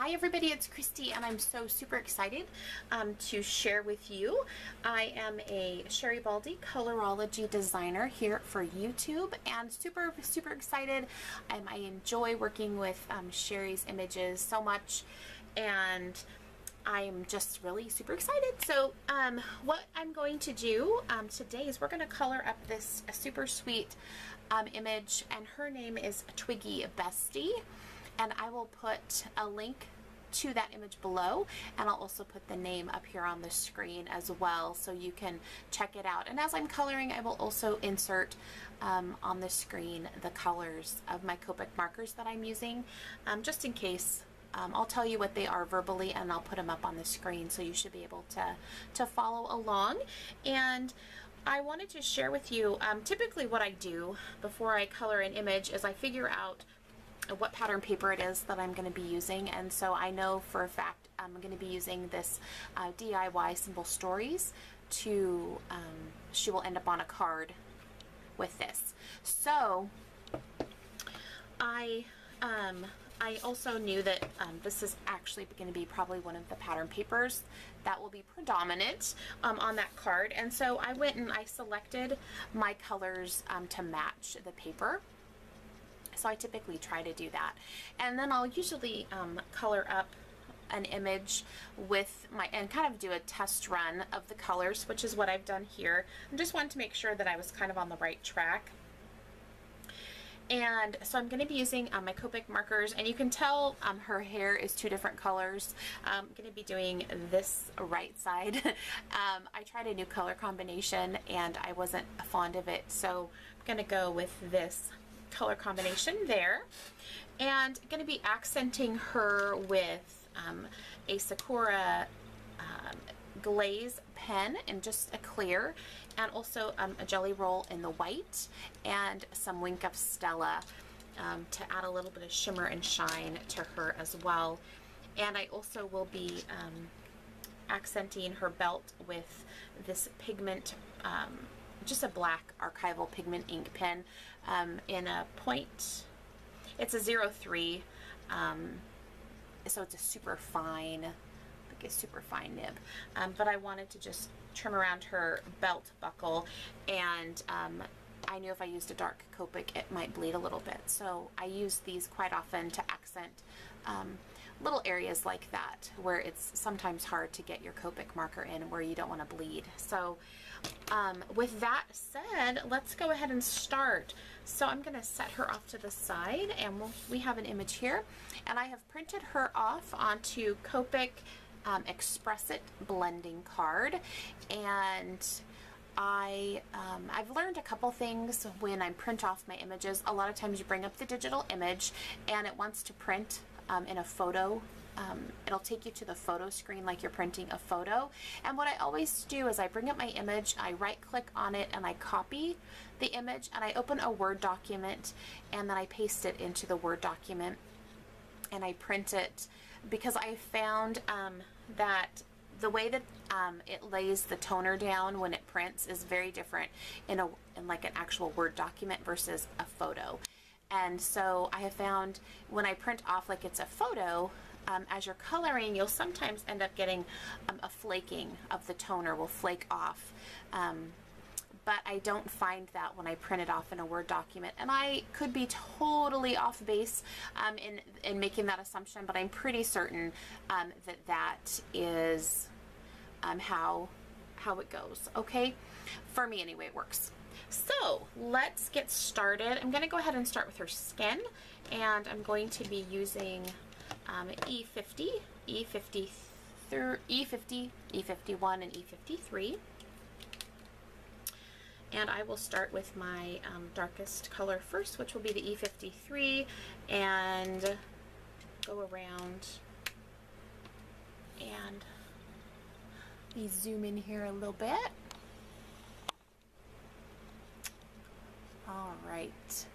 Hi everybody, it's Christy and I'm so super excited to share with you. I am a Sherri Baldy Color-ology designer here for YouTube and super excited. I enjoy working with Sherri's images so much and I'm just really super excited. So what I'm going to do today is we're going to color up this super sweet image, and her name is Twiggy Bestie. And I will put a link to that image below, and I'll also put the name up here on the screen as well so you can check it out. And as I'm coloring, I will also insert on the screen the colors of my Copic markers that I'm using, just in case. I'll tell you what they are verbally and I'll put them up on the screen so you should be able to follow along. And I wanted to share with you, typically what I do before I color an image is I figure out what pattern paper it is that I'm going to be using, and so I know for a fact I'm going to be using this DIY Simple Stories to, she will end up on a card with this. So I also knew that this is actually going to be probably one of the pattern papers that will be predominant on that card, and so I went and I selected my colors to match the paper. So I typically try to do that, and then I'll usually color up an image with my, and kind of do a test run of the colors, which is what I've done here. I just wanted to make sure that I was kind of on the right track. And so I'm going to be using my Copic markers, and you can tell her hair is two different colors. I'm going to be doing this right side. I tried a new color combination and I wasn't fond of it, so I'm going to go with this color combination there, and going to be accenting her with a Sakura glaze pen in just a clear, and also a Gelly Roll in the white, and some Wink of Stella to add a little bit of shimmer and shine to her as well. And I also will be accenting her belt with this pigment, just a black archival pigment ink pen in a point, it's a 03, so it's a super fine, like a super fine nib, but I wanted to just trim around her belt buckle, and I knew if I used a dark Copic it might bleed a little bit, so I use these quite often to accent little areas like that where it's sometimes hard to get your Copic marker in where you don't want to bleed. So with that said, let's go ahead and start. So I'm going to set her off to the side, and we have an image here, and I have printed her off onto Copic Express It blending card. And I've learned a couple things when I print off my images. A lot of times you bring up the digital image and it wants to print in a photo. It'll take you to the photo screen like you're printing a photo. And what I always do is I bring up my image, I right click on it, and I copy the image, and I open a Word document, and then I paste it into the Word document and I print it, because I found that the way that it lays the toner down when it prints is very different in like an actual Word document versus a photo. And so I have found when I print off like it's a photo, as you're coloring, you'll sometimes end up getting a flaking of the toner will flake off. But I don't find that when I print it off in a Word document. And I could be totally off base in making that assumption, but I'm pretty certain that that is how it goes, okay? For me anyway, it works. So let's get started. I'm going to go ahead and start with her skin, and I'm going to be using E50, E50, E51, and E53. And I will start with my darkest color first, which will be the E53, and go around, and let me zoom in here a little bit. All right,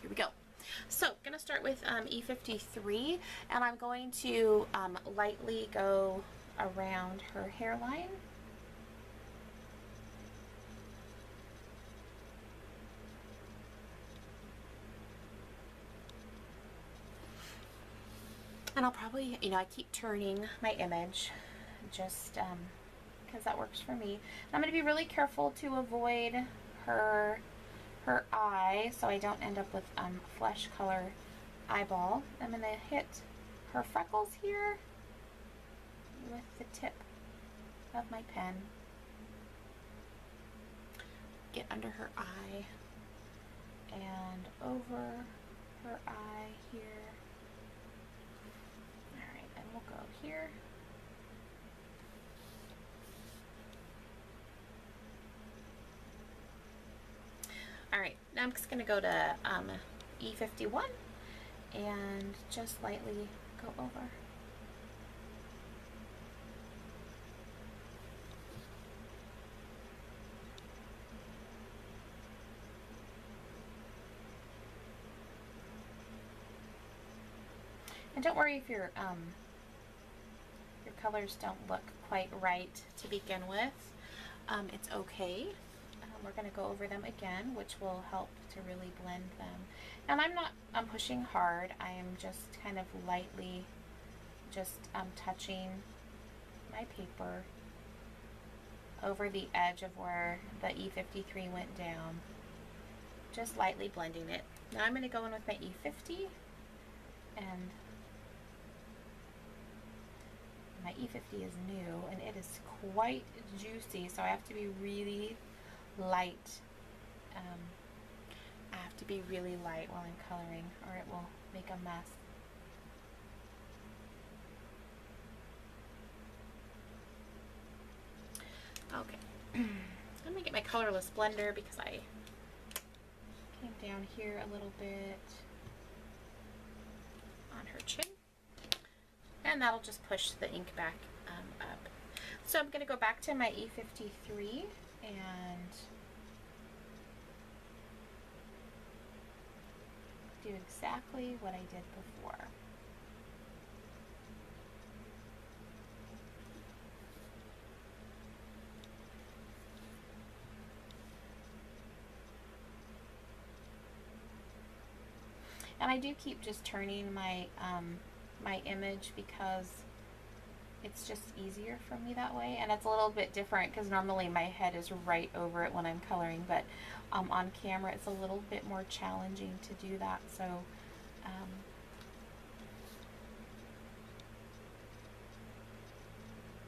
here we go. So, gonna start with E53, and I'm going to lightly go around her hairline. And I'll probably, you know, I keep turning my image just because that works for me. And I'm going to be really careful to avoid her eye so I don't end up with flesh color eyeball. I'm going to hit her freckles here with the tip of my pen. Get under her eye and over her eye here. Alright, and we'll go here. Alright, now I'm just going to go to E51 and just lightly go over. And don't worry if your colors don't look quite right to begin with. It's okay. We're going to go over them again, which will help to really blend them. And I'm pushing hard. I am just kind of lightly just touching my paper over the edge of where the E53 went down. Just lightly blending it. Now I'm going to go in with my E50, and my E50 is new and it is quite juicy, so I have to be really light. I have to be really light while I'm coloring or it will make a mess. Okay, let me get my colorless blender because I came down here a little bit on her chin. And that'll just push the ink back up. So I'm going to go back to my E53 and do exactly what I did before. And I do keep just turning my my image because it's just easier for me that way, and it's a little bit different because normally my head is right over it when I'm coloring, but on camera it's a little bit more challenging to do that. So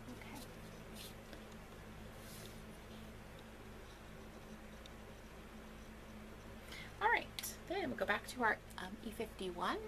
okay. All right, then we'll go back to our E51.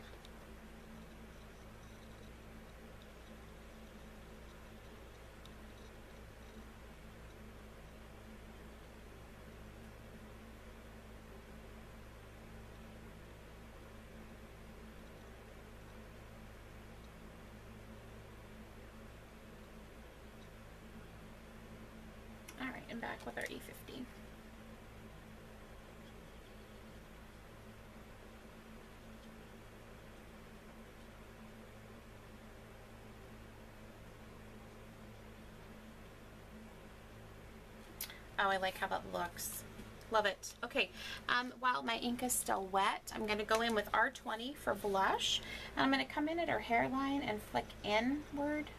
And back with our E50. Oh, I like how that looks. Love it. Okay, while my ink is still wet, I'm going to go in with R20 for blush. And I'm going to come in at her hairline and flick inward.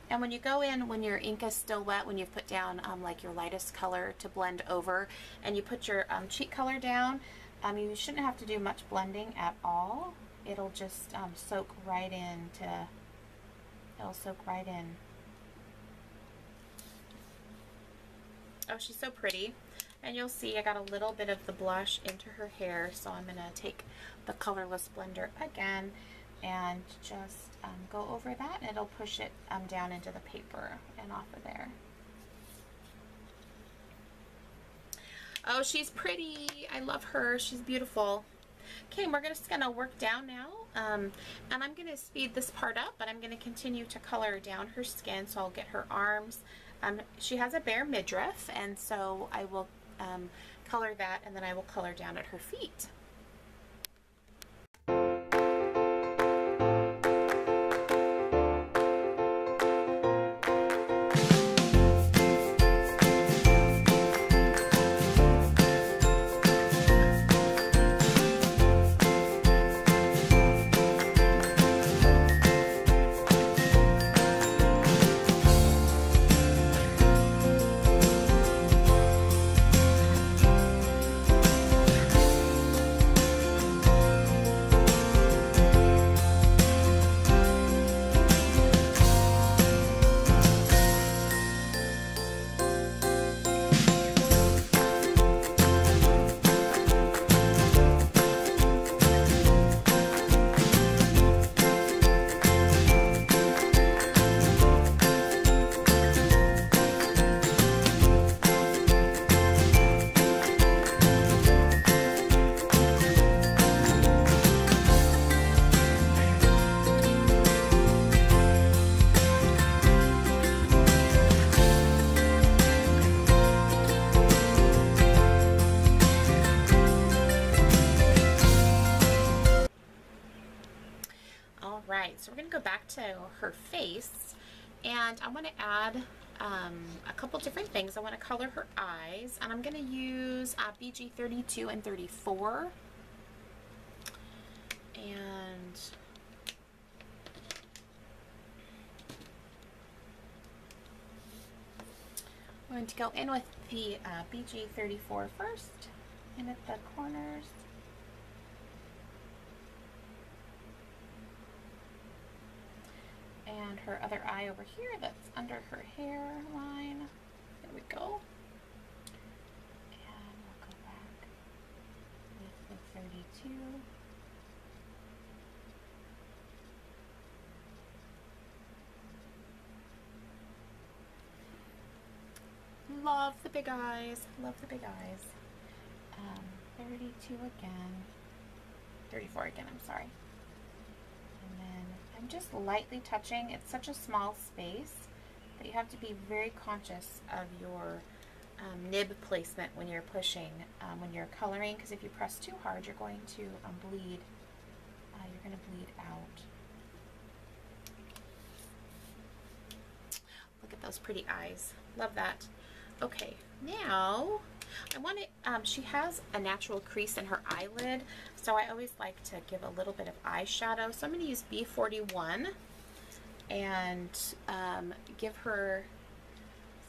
And when you go in, when your ink is still wet, when you've put down like your lightest color to blend over, and you put your cheek color down, you shouldn't have to do much blending at all. It'll just soak right into, it'll soak right in. Oh, she's so pretty. And you'll see I got a little bit of the blush into her hair, so I'm going to take the colorless blender again and just go over that, and it'll push it down into the paper and off of there. Oh, she's pretty. I love her. She's beautiful. Okay, we're just going to work down now, and I'm going to speed this part up, but I'm going to continue to color down her skin, so I'll get her arms. She has a bare midriff, and so I will color that, and then I will color down at her feet. right, so we're going to go back to her face, and I want to add a couple different things. I want to color her eyes, and I'm going to use BG 32 and 34. And I'm going to go in with the BG 34 first, and at the corners. And her other eye over here that's under her hairline. There we go. And we'll go back with the 32. Love the big eyes. Love the big eyes. 32 again. 34 again, I'm sorry. And then I'm just lightly touching. It's such a small space that you have to be very conscious of your nib placement when you're pushing, when you're coloring, because if you press too hard, you're going to bleed. You're going to bleed out. Look at those pretty eyes. Love that. Okay, now I want to, she has a natural crease in her eyelid, so I always like to give a little bit of eyeshadow. So I'm going to use B41 and give her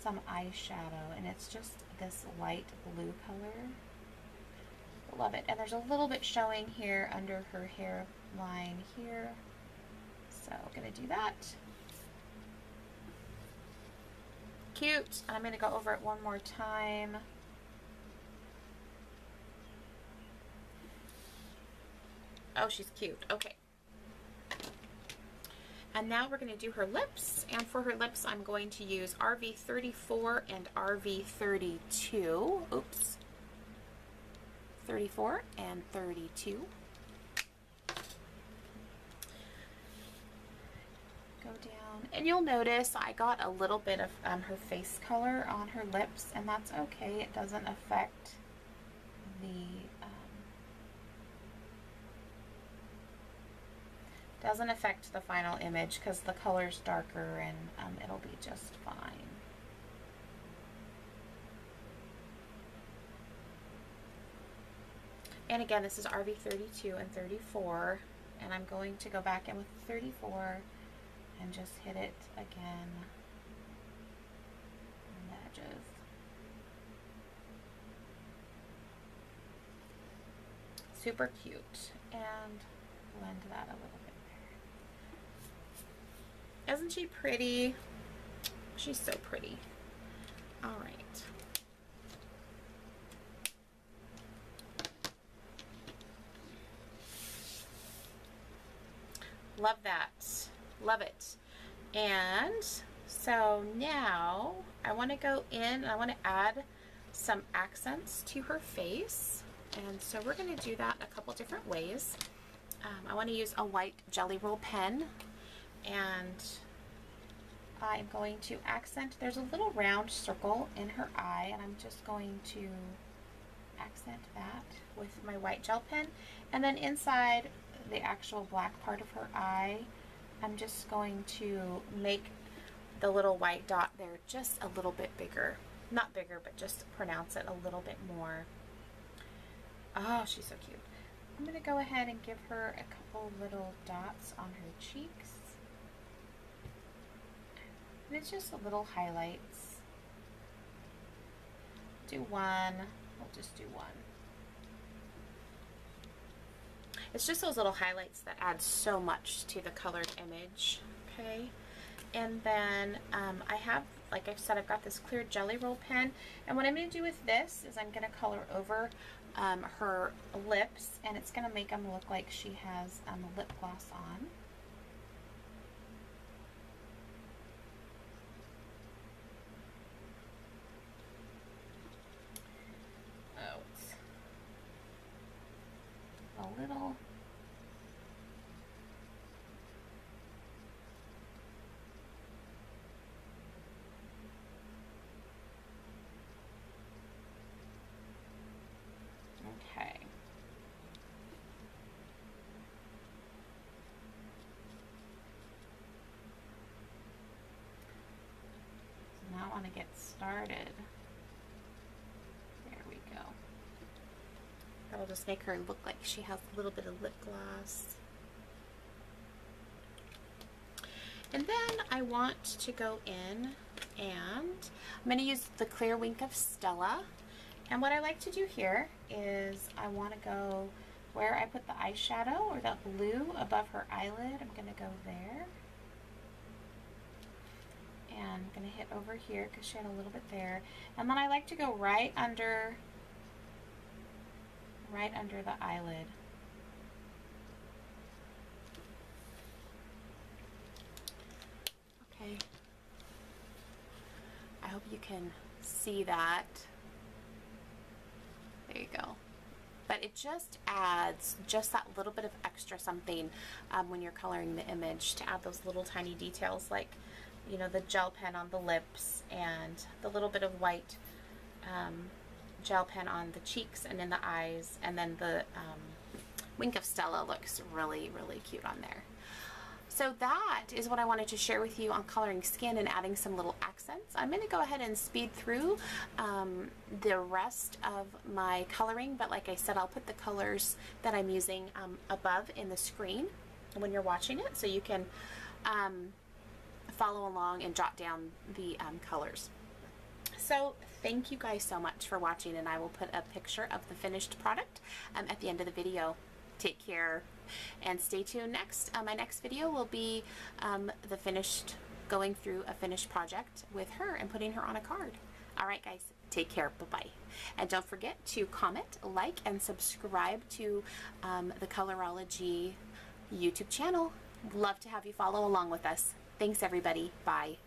some eyeshadow, and it's just this light blue color. Love it. And there's a little bit showing here under her hairline here, so I'm going to do that. Cute. I'm going to go over it one more time. Oh, she's cute. Okay. And now we're going to do her lips. And for her lips, I'm going to use RV34 and RV32. Oops. 34 and 32. Go down. And you'll notice I got a little bit of her face color on her lips, and that's okay. It doesn't affect the final image because the color's darker, and it'll be just fine. And again, this is RV32 and 34, and I'm going to go back in with 34 and just hit it again on the edges. Super cute, and blend that a little bit there. Isn't she pretty? She's so pretty. All right. Love that. Love it. And so now I want to go in and I want to add some accents to her face. And so we're going to do that a couple different ways. I want to use a white Gelly Roll pen, and I'm going to accent. There's a little round circle in her eye, and I'm just going to accent that with my white gel pen. And then inside the actual black part of her eye, I'm just going to make the little white dot there just a little bit bigger. Not bigger, but just pronounce it a little bit more. Oh, she's so cute. I'm going to go ahead and give her a couple little dots on her cheeks. And it's just little highlights. Do one. We'll just do one. It's just those little highlights that add so much to the colored image. Okay. And then I have, like I've said, I've got this clear Gelly Roll pen. And what I'm going to do with this is I'm going to color over her lips, and it's going to make them look like she has lip gloss on. Oh, it's a little. Okay. get started. There we go. That'll just make her look like she has a little bit of lip gloss. And then I want to go in and I'm going to use the Clear Wink of Stella. And what I like to do here is I want to go where I put the eyeshadow or that blue above her eyelid. I'm going to go there. And I'm going to hit over here because she had a little bit there. And then I like to go right under the eyelid. Okay. I hope you can see that. There you go. But it just adds just that little bit of extra something when you're coloring the image, to add those little tiny details, like, you know, the gel pen on the lips and the little bit of white gel pen on the cheeks and in the eyes, and then the Wink of Stella looks really, really cute on there. So that is what I wanted to share with you on coloring skin and adding some little accents. I'm going to go ahead and speed through the rest of my coloring, but like I said, I'll put the colors that I'm using above in the screen when you're watching it, so you can follow along and jot down the colors. So thank you guys so much for watching, and I will put a picture of the finished product at the end of the video. Take care and stay tuned. Next, my next video will be going through a finished project with her and putting her on a card. All right, guys, take care. Bye-bye. And don't forget to comment, like, and subscribe to the Color-ology YouTube channel. Love to have you follow along with us. Thanks, everybody. Bye.